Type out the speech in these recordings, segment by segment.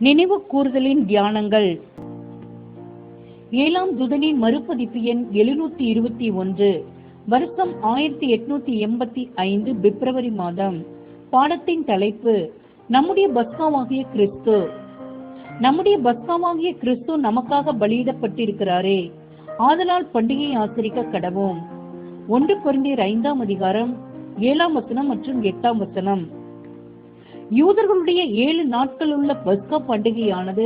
நினைவு கூறுதலின் தியானங்கள். 7ஆம் தூதனின் மறுபதிப்பு எண் 721, வருஷம் 1885, பிப்ரவரி மாதம். பாடத்தின் தலைப்பு நம்முடைய பஸ்காவாகிய கிறிஸ்து. நம்முடைய பஸ்காவாகிய கிறிஸ்து நமக்காக பலியிடப்பட்டிருக்கிறாரே, ஆதலால் பண்டிகையை ஆசரிக்க கடவோம். 1 கொரிந்தியர் 5ஆம் அதிகாரம் 7ஆம் வசனம் மற்றும் 8ஆம் வசனம். யூதர்களுடைய 7 நாட்கள் உள்ள பஸ்கா பண்டிகையானது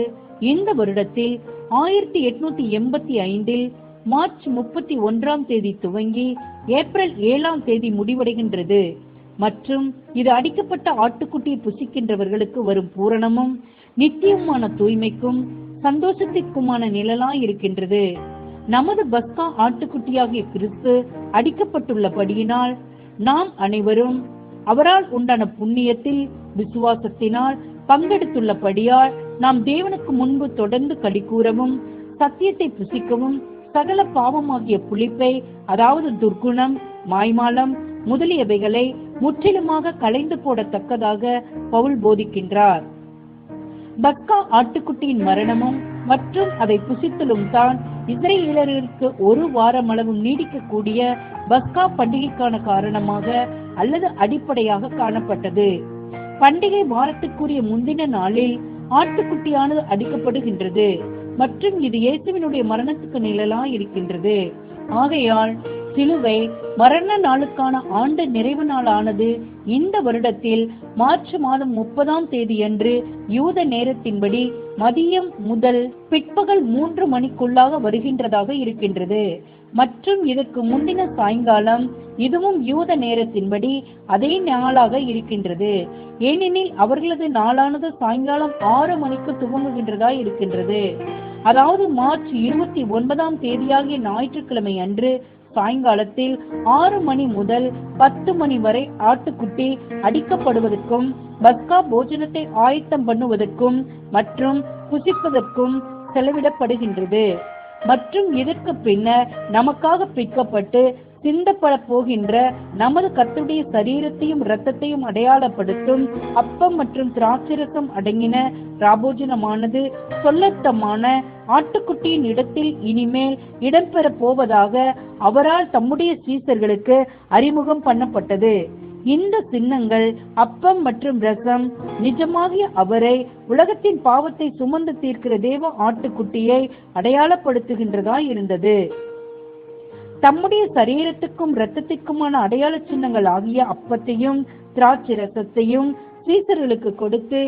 இந்த வருடத்தில் 1885 மார்ச் 31ஆம் தேதி துவங்கி ஏப்ரல் 7ஆம் தேதி முடிவடைகின்றது. மற்றும் இது அடிக்கப்பட்ட ஆட்டுக்குட்டியை புசிக்கின்றவர்களுக்கு வரும் பூரணமும் நித்தியமான தூய்மைக்கும் சந்தோஷத்திற்குமான நிழலாய் இருக்கின்றது. நமது பஸ்கா ஆட்டுக்குட்டியாகிய கிறிஸ்து அடிக்கப்பட்டுள்ளபடியினால் நாம் அனைவரும் அவரால் உண்டான புண்ணியத்தில் விசுவாசத்தினால் பங்கெடுத்துள்ளபடியால் நாம் தேவனுக்கு முன்பு தொடர்ந்து களிகூறவும் சத்தியத்தை புசிக்கவும் சகல பாவமாகிய புளிப்பை, அதாவது துர்க்குணம், மாய்மாலம் முதலியவைகளை முற்றிலுமாக களைந்து போடத்தக்கதாக பவுல் போதிக்கின்றார். பஸ்கா ஆட்டுக்குட்டியின் மரணமும் மற்றும் அதை புசித்தலும் தான் இஸ்ரவேலருக்கு 1 வாரம் அளவும் நீடிக்கக்கூடிய பஸ்கா பண்டிகைக்கான காரணமாக அல்லது அடிப்படையாக காணப்பட்டது. பண்டிகை வாரத்துக்குரிய முந்தின நாளில் ஆட்டுக்குட்டியானது அடிக்கப்படுகின்றது மற்றும் இது இயேசுவினுடைய மரணத்துக்கு நிழலாய் இருக்கின்றது. ஆகையால் சிலுவை மரண நாளுக்கான ஆண்டு நிறைவு நாளானது இந்த வருடத்தில் மார்ச் மாதம் 30ஆம் தேதியன்று யூத நேரத்தின்படி மதியம் முதல் பிற்பகல் 3 மணிக்குள்ளாக வருகின்றதாக இருக்கின்றது. மற்றும் இதற்கு முந்தின சாயங்காலம் இதுவும் யூத நேரத்தின்படி அதே நாளாக இருக்கின்றது. ஏனெனில் அவர்களது நாளானது சாயங்காலம் 6 மணிக்கு துவங்குகின்றதா இருக்கின்றது. அதாவது மார்ச் 29ஆம் தேதியாகிய ஞாயிற்றுக்கிழமை அன்று சாயங்காலத்தில் 6 மணி முதல் 10 மணி வரை ஆட்டுக்குட்டி அடிக்கப்படுவதற்கும் பஸ்கா போஜனத்தை ஆயத்தம் பண்ணுவதற்கும் மற்றும் புசிப்பதற்கும் செலவிடப்படுகின்றது. மற்றும் இதற்கு பின்னர் நமக்காக பிற்கப்பட்டு சிந்தப்பட போகின்ற நமது கர்த்தருடைய சரீரத்தையும் இரத்தத்தையும் அடையாளப்படுத்தும் அப்பம் மற்றும் திராட்சரசம் அடங்கின ராபோஜனமானது சொல்லத்தமான ஆட்டுக்குட்டியின் இடத்தில் இனிமேல் இடம்பெற போவதாக அவரால் தம்முடைய சீசர்களுக்கு அறிமுகம் பண்ணப்பட்டது. இந்த சின்னங்கள் அப்பம் மற்றும் ரசம் நிஜமாகிய அவரை, உலகத்தின் பாவத்தை சுமந்து தீர்க்கிற தேவ ஆட்டுக்குட்டியை அடையாளப்படுத்துகின்றதா இருந்தது. தம்முடைய சரீரத்துக்கும் இரத்தத்திற்குமான அடையாள சின்னங்கள் ஆகிய அப்பத்தையும் திராட்சை ரசத்தையும் சீசர்களுக்கு கொடுத்து,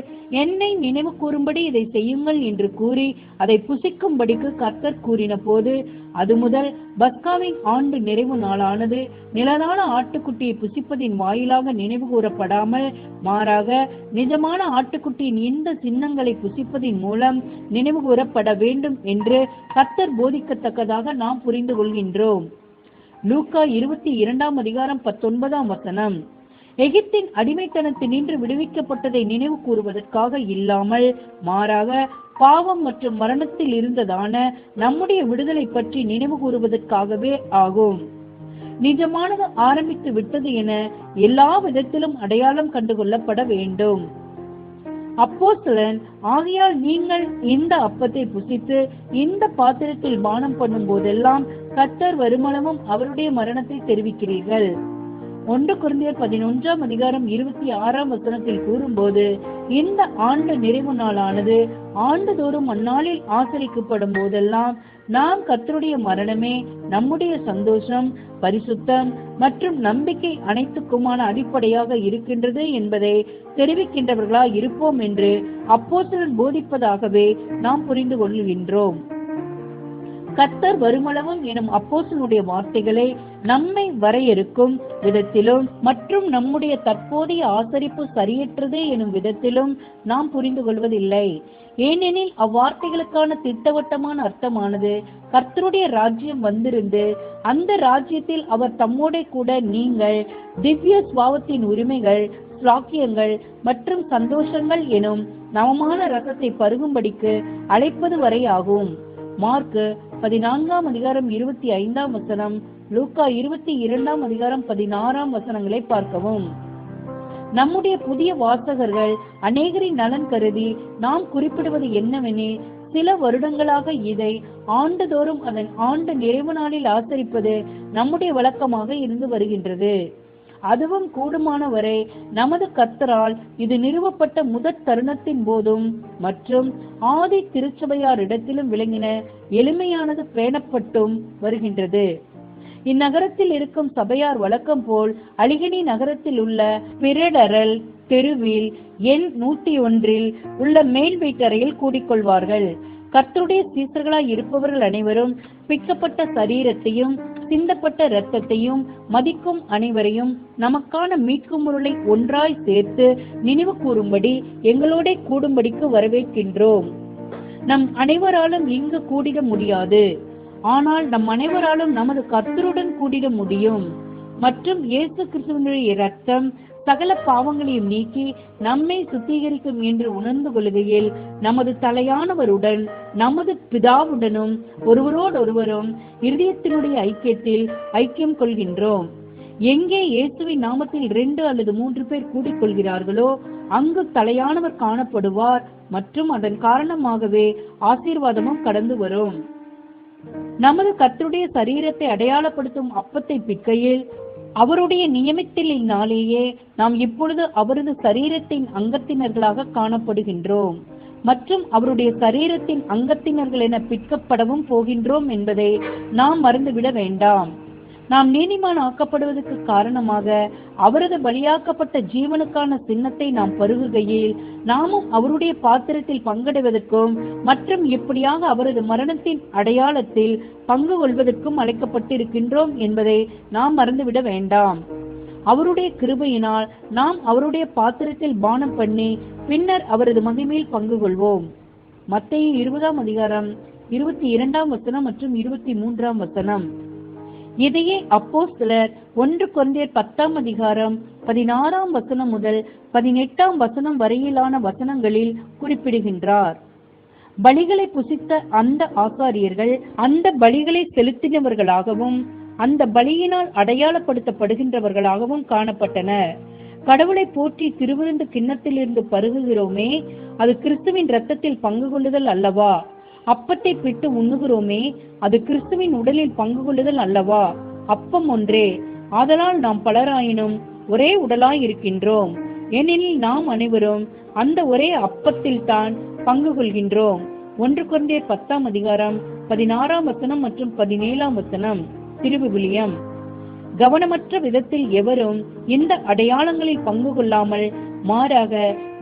என்னை நினைவு கூறும்படி இதை செய்யுங்கள் என்று கூறி அதை புசிக்கும்படிக்கு கர்த்தர் கூறின போது, அது முதல் பஸ்காவின் ஆண்டு நிறைவு நாளானது நிழலான ஆட்டுக்குட்டியை புசிப்பதின் வாயிலாக நினைவு கூறப்படாமல் மாறாக நிஜமான ஆட்டுக்குட்டியின் இந்த சின்னங்களை புசிப்பதின் மூலம் நினைவு கூறப்பட வேண்டும் என்று கர்த்தர் போதிக்கத்தக்கதாக நாம் புரிந்து கொள்கின்றோம். லூக்கா 22ஆம் அதிகாரம் 19ஆம் வசனம். எகிப்தின் அடிமைத்தனத்தினின்று விடுவிக்கப்பட்டதை நினைவு கூறுவதற்காக இல்லாமல் மாறாக பாவம் மற்றும் மரணத்தில் இருந்ததான நம்முடைய விடுதலை பற்றி நினைவு கூறுவதற்காகவே ஆகும். நிஜமானது ஆரம்பித்து விட்டது என எல்லா விதத்திலும் அடையாளம் கண்டுகொள்ளப்பட வேண்டும். அப்போஸ்தலன், ஆகையால் நீங்கள் இந்த அப்பத்தை புசித்து இந்த பாத்திரத்தில் பானம் பண்ணும் போதெல்லாம் கர்த்தர் வருமளவும் அவருடைய மரணத்தை தெரிவிக்கிறீர்கள். 1 கொரிந்தியர் 11ஆம் அதிகாரம் 26ஆம் வசனத்தில் கூறும்போது, இந்த ஆண்டு நிறைவு நாளானது ஆண்டுதோறும் அந்நாளில் ஆசரிக்கப்படும் போதெல்லாம் நாம் கர்த்தருடைய மரணமே நம்முடைய சந்தோஷம், பரிசுத்தம் மற்றும் நம்பிக்கை அனைத்துக்குமான அடிப்படையாக இருக்கின்றது என்பதை தெரிவிக்கின்றவர்களாய் இருப்போம் என்று அப்போஸ்தலன் போதிப்பதாகவே நாம் புரிந்து கொள்கின்றோம். கர்த்தர் வருமளவும் எனும் அப்போஸ்தலனுடைய வார்த்தைகளை நம்மை வரையறுக்கும் விதத்திலும் மற்றும் நம்முடைய தற்போதைய ஆசரிப்பு சரியற்றது எனும் விதத்திலும் நாம் புரிந்து கொள்வதில்லை. ஏனெனில் அவ்வார்த்தைகளுக்கான திட்டவட்டமான அர்த்தமானது கர்த்தருடைய ராஜ்யம் வந்திருந்து அந்த ராஜ்யத்தில் அவர் தம்மோட கூட நீங்கள் திவ்ய சுவாவத்தின் உரிமைகள், ஸ்லாக்கியங்கள் மற்றும் சந்தோஷங்கள் எனும் நவமான ரசத்தை பருகும்படிக்கு அழைப்பது வரை ஆகும். மார்க்கு 14ஆம் அதிகாரம் 25ஆம் வசனம், லூக்கா 22ஆம் அதிகாரம் 16ஆம் வசனங்களை பார்க்கவும். நம்முடைய புதிய வாசகர்கள் அநேகரின் நலன் கருதி நாம் குறிப்பிடுவது என்னவெனில், சில வருடங்களாக இதை ஆண்டுதோறும் அதன் ஆண்டு நிறைவு நாளில் ஆசரிப்பது நம்முடைய வழக்கமாக இருந்து வருகின்றது. அதுவும் கூடுமான வரை நமது கர்த்தரால் இது நிறுவப்பட்ட முதற் தருணத்தின் போதும் மற்றும் ஆதி திருச்சபையாரிடத்திலும் விளங்கின எளிமையானது பேணப்பட்டும் வருகின்றது. இந்நகரத்தில் இருக்கும் சபையார் வழக்கம் போல் அலிகனி நகரத்தில் உள்ள பிரடரல் தெருவில் எண் 101 உள்ள மேல் வீட்டறையில் கூடிக்கொள்வார்கள். கர்த்தருடைய சீசர்களாய் இருப்பவர்கள் அனைவரும் பிக்கப்பட்ட சரீரத்தையும் சிந்தப்பட்ட இரத்தத்தையும் மதிக்கும் அனைவரையும் நமக்கான மீட்கும் பொருளை ஒன்றாய் சேர்த்து நினைவு கூறும்படி எங்களோட கூடும்படிக்கு வரவேற்கின்றோம். நம் அனைவராலும் இங்கு கூடிட முடியாது, ஆனால் நம் அனைவராலும் நமது கர்த்தருடன் கூடிட முடியும். மற்றும் இயேசு கிறிஸ்துவினுடைய இரத்தம் சகல பாவங்களையும் நீக்கி நம்மை சுத்திகரிக்கும் என்று உணர்ந்து கொள்கையில் நமது தலையானவருடன் நமது பிதாவுடனும் ஒருவரோடொருவரும் இருதயத்தினுடைய ஐக்கியத்தில் ஐக்கியம் கொள்கின்றோம். எங்கே இயேசுவின் நாமத்தில் 2 அல்லது 3 பேர் கூடிக்கொள்கிறார்களோ அங்கு தலையானவர் காணப்படுவார் மற்றும் அதன் காரணமாகவே ஆசீர்வாதமும் கடந்து வரும். நமது கர்த்தருடைய சரீரத்தை அடையாளப்படுத்தும் அப்பத்தை பிற்கையில் அவருடைய நியமித்தலினாலேயே நாம் இப்பொழுது அவரது சரீரத்தின் அங்கத்தினர்களாக காணப்படுகின்றோம் மற்றும் அவருடைய சரீரத்தின் அங்கத்தினர்கள் என பிற்கப்படவும் போகின்றோம் என்பதை நாம் மறந்துவிட வேண்டாம். நாம் நீதிமான் ஆக்கப்படுவதற்கு காரணமாக அவரது பலியாக்கப்பட்ட ஜீவனுக்கான சின்னத்தை நாம் பருகுகையில் நாமும் அவருடைய பாத்திரத்தில் பங்கடைவதற்கும் மற்றும் இப்படியாக அவரது மரணத்தின் அடையாளத்தில் பங்கு கொள்வதற்கும் அழைக்கப்பட்டிருக்கின்றோம் என்பதை நாம் மறந்துவிட வேண்டாம். அவருடைய கிருபையினால் நாம் அவருடைய பாத்திரத்தில் பானம் பண்ணி பின்னர் அவரது மகிமையில் பங்கு கொள்வோம். மத்தேயு 20ஆம் அதிகாரம் 22ஆம் வசனம் மற்றும் 23ஆம் வசனம். இதையே அப்போஸ்தலர் 1 கொரிந்தியர் 10ஆம் அதிகாரம் 16ஆம் வசனம் முதல் 18ஆம் வசனம் வரையிலான வசனங்களில் குறிப்பிடுகின்றார். பலிகளை புசித்த அந்த ஆசாரியர்கள் அந்த பலிகளை செலுத்தினவர்களாகவும் அந்த பலியினால் அடையாளப்படுத்தப்படுகின்றவர்களாகவும் காணப்பட்டனர். கடவுளை போற்றி திருவிருந்து கிண்ணத்திலிருந்து பருகுகிறோமே, அது கிறிஸ்துவின் இரத்தத்தில் பங்கு கொள்ளுதல் அல்லவா? அப்பத்தை பிட்டு உண்ணுகிறோமே, அது கிறிஸ்துவின் உடலில் பங்கு கொள்ளுதல் அல்லவா? அப்பம் ஒன்றே, ஆதலால் நாம் பலராயினும் ஒரே உடலாய் இருக்கின்றோம். ஏனெனில் நாம் அனைவரும் அந்த ஒரே அப்பத்தில் தான் பங்கு கொள்கின்றோம். 1 கொரிந்தியர் 10ஆம் அதிகாரம் 16ஆம் வசனம் மற்றும் 17ஆம் வசனம் திருவிவிலியம். கவனமற்ற விதத்தில் எவரும் இந்த அடையாளங்களில் பங்கு கொள்ளாமல் மாறாக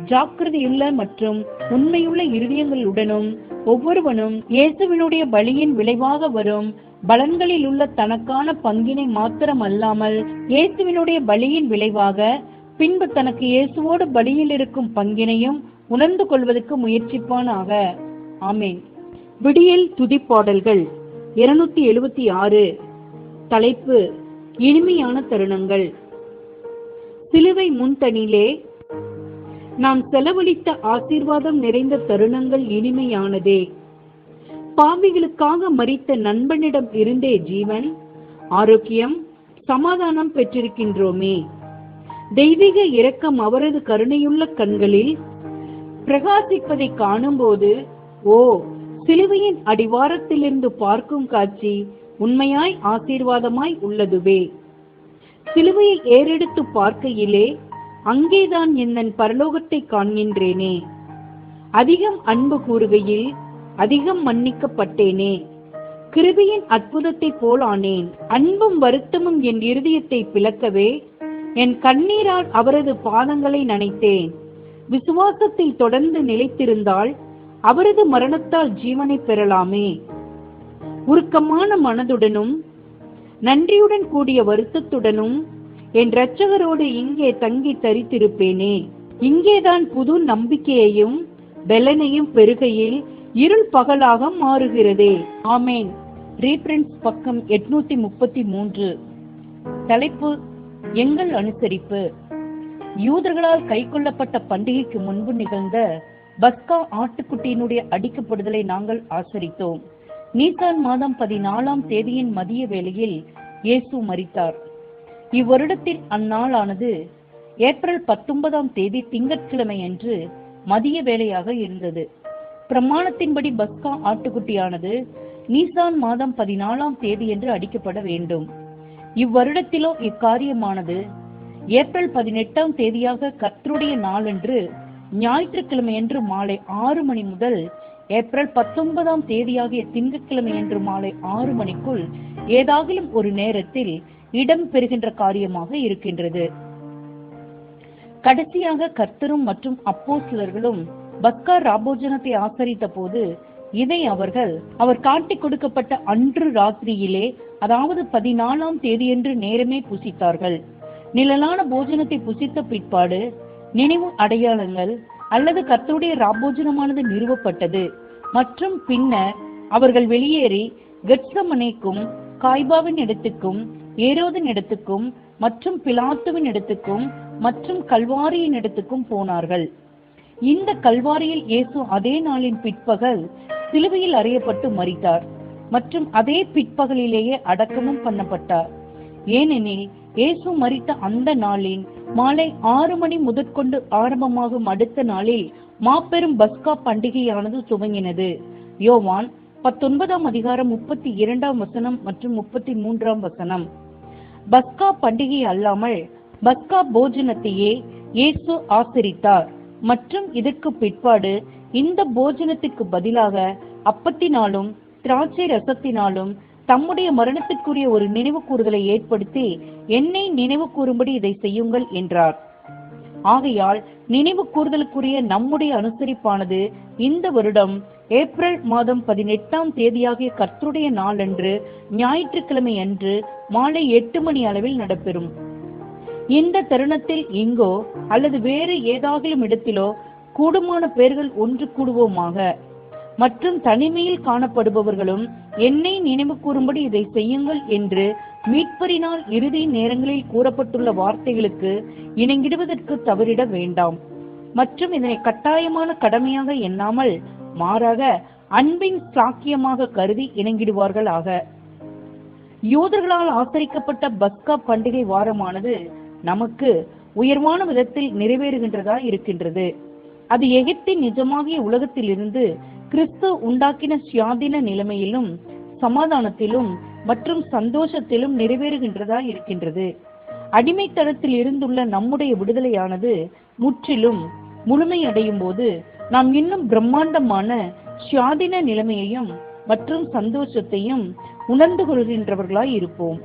ஜாக்கிரதையுள்ள மற்றும் உண்மையுள்ள இருதயங்களுடனும் ஒவ்வொருவனும் இயேசுவினுடைய பலியின் விளைவாக வரும் பலன்களில் உள்ள தனக்கான பங்கினை மாத்திரம் அல்லாமல் இயேசுவினுடைய பலியின் விளைவாக பின்பு தனக்கு இயேசுவோடு பலியில் இருக்கும் பங்கினையும் உணர்ந்து கொள்வதற்கு முயற்சிப்பானாக. ஆமென். விடியல் துதிப்பாடல்கள் 276. தலைப்பு: இனிமையான தருணங்கள். சிலுவை முன்தனிலே நாம் செலவழித்த ஆசீர்வாதம் நிறைந்த தருணங்கள் இனிமையானதே. பாவிகளுக்காக மரித்த நண்பனிடம் இருந்தே ஜீவன், ஆரோக்கியம், சமாதானம் பெற்றிருக்கின்றோமே. தெய்வீக இரக்கம் அவரது கருணையுள்ள கண்களில் பிரகாசிப்பதை காணும் போது, ஓ, சிலுவையின் அடிவாரத்திலிருந்து பார்க்கும் காட்சி உண்மையாய் ஆசீர்வாதமாய் உள்ளதுவே. சிலுவையை ஏறெடுத்து பார்க்கையிலே அங்கேதான் என் பரலோகத்தை காண்கின்றேனே. அதிகம் அன்பு கூறுகையில் அதிகம் மன்னிக்கப்பட்டேனே. கிருபையின் அற்புதத்தை போல் ஆனேன். அன்பும் வருத்தமும் என் இருதயத்தை பிளக்கவே என் கண்ணீரால் அவரது பாதங்களை நனைத்தேன். விசுவாசத்தில் தொடர்ந்து நிலைத்திருந்தால் அவரது மரணத்தால் ஜீவனை பெறலாமே. உருக்கமான மனதுடனும் நன்றியுடன் கூடிய வருத்தத்துடனும் என் இரட்சகரோடு இங்கே தங்கி தரித்திருப்பேனே. இங்கேதான் புது நம்பிக்கையையும் பெலனையும் பெருகையில் இருள் பகலாக மாறுகிறதே. ஆமேன். ரீப்ரின்ஸ் பக்கம் 833. தலைப்பு: எங்கள் அனுசரிப்பு. யூதர்களால் கைக்கொள்ளப்பட்ட பண்டிகைக்கு முன்பு நிகழ்ந்த பஸ்கா ஆட்டுக்குட்டியினுடைய அடிக்கப்படுதலை நாங்கள் ஆசரித்தோம். நீசான் மாதம் 14ஆம் தேதியின் மதிய வேளையில் இயேசு மரித்தார். இவ்வருடத்தில் அந்நாளானது ஏப்ரல் 19ஆம் தேதி திங்கட்கிழமை அன்று மதிய வேளையாக இருந்தது. பிரமாணத்தின்படி பஸ்கா ஆட்டுக்குட்டியானது நீசான் மாதம் 14ஆம் தேதி என்று அடிக்கப்பட வேண்டும். இவ்வருடத்திலோ இக்காரியமானது ஏப்ரல் 18ஆம் தேதியாக கர்த்தருடைய நாளன்று ஞாயிற்றுக்கிழமையன்று மாலை 6 மணி முதல் ஏப்ரல் 19ஆம் தேதியாகிய திங்கட்கிழமையன்று மாலை 6 மணிக்குள் ஏதாகிலும் ஒரு நேரத்தில் இடம் பெறுகின்ற காரியமாக இருக்கின்றது. கடைசியாக கர்த்தரும் மற்றும் அப்போஸ்தலர்களும் பஸ்கா ராபோஜனத்தை ஆசரித்த போது இதை அவர் காட்டிக் கொடுக்கப்பட்ட அன்று ராத்திரியிலே, அதாவது 14ஆம் தேதியன்று நேரமே புசித்தார்கள். நிழலான போஜனத்தை புசித்த பிற்பாடு நினைவு அடையாளங்கள் அல்லது கர்த்தருடைய ராபோஜனமானது நிறுவப்பட்டது. மற்றும் பின்னர் அவர்கள் வெளியேறி கெத்சமனேக்கும் காய்பாவின் இடத்துக்கும் ஏரோதின் இடத்துக்கும் மற்றும் பிலாத்துவின் இடத்துக்கும் மற்றும் கல்வாரியின் இடத்துக்கும் போனார்கள். இந்த கல்வாரியில் இயேசு அதே நாளின் பிற்பகல் சிலுவையில் அறையப்பட்டு மரித்தார் மற்றும் அதே பிற்பகலிலேயே அடக்கமும் பண்ணப்பட்டார். ஏனெனில் இயேசு மரித்த அந்த நாளின் மாலை 6 மணி முதற்கொண்டு ஆரம்பமாகும் அடுத்த நாளில் மாபெரும் பஸ்கா பண்டிகையானது துவங்கினது. யோவான் 19ஆம் அதிகாரம் 32ஆம் வசனம் மற்றும் 33ஆம் வசனம். பஸ்கா பண்டிகை அல்லாமல் பஸ்கா போஜனத்தையே இயேசு ஆசரித்தார் மற்றும் இதற்கு பிற்பாடு இந்த போஜனத்திற்கு பதிலாக அப்பத்தினாலும் திராட்சை ரசத்தினாலும் தம்முடைய மரணத்திற்குரிய ஒரு நினைவு கூறுதலை ஏற்படுத்தி என்னை நினைவு கூறும்படி இதை செய்யுங்கள் என்றார். ஆகையால் நினைவு கூறுதலுக்குரிய நம்முடைய அனுசரிப்பானது இந்த வருடம் ஏப்ரல் மாதம் 18ஆம் தேதியாகிய கர்த்தருடைய நாளன்று ஞாயிற்றுக்கிழமை அன்று மாலை 8 மணி அளவில் நடைபெறும். இந்த தருணத்தில் இங்கோ அல்லது வேறு ஏதாகிலும் இடத்திலோ கூடுமான பேர்கள் ஒன்று கூடுவோமாக மற்றும் தனிமையில் காணப்படுபவர்களும் என்னை நினைவு கூறும்படி இதை செய்யுங்கள் என்று மீட்பரினால் இறுதி நேரங்களில் கூறப்பட்டுள்ள வார்த்தைகளுக்கு இணங்கிடுவதற்கு தவறிட வேண்டாம். மற்றும் இதனை கட்டாயமான கடமையாக எண்ணாமல் மாறாக அன்பின் சாக்கியமாக கருதி இணங்கிடுவார்கள் ஆக. யூதர்களால் ஆசரிக்கப்பட்ட பஸ்கா பண்டிகை வாரமானது நமக்கு உயர்வான விதத்தில் நிறைவேறுகின்றதா இருக்கின்றது. அது எகிப்தின் நிஜமாகிய உலகத்திலிருந்து கிறிஸ்து உண்டாக்கின சுயாதீன நிலைமையிலும் சமாதானத்திலும் மற்றும் சந்தோஷத்திலும் நிறைவேறுகின்றதா இருக்கின்றது. அடிமைத்தனத்தில் இருந்துள்ள நம்முடைய விடுதலையானது முற்றிலும் முழுமையடையும் போது நாம் இன்னும் பிரம்மாண்டமான சுயாதீன நிலைமையையும் மற்றும் சந்தோஷத்தையும் உணர்ந்து கொள்கின்றவர்களாய் இருப்போம்.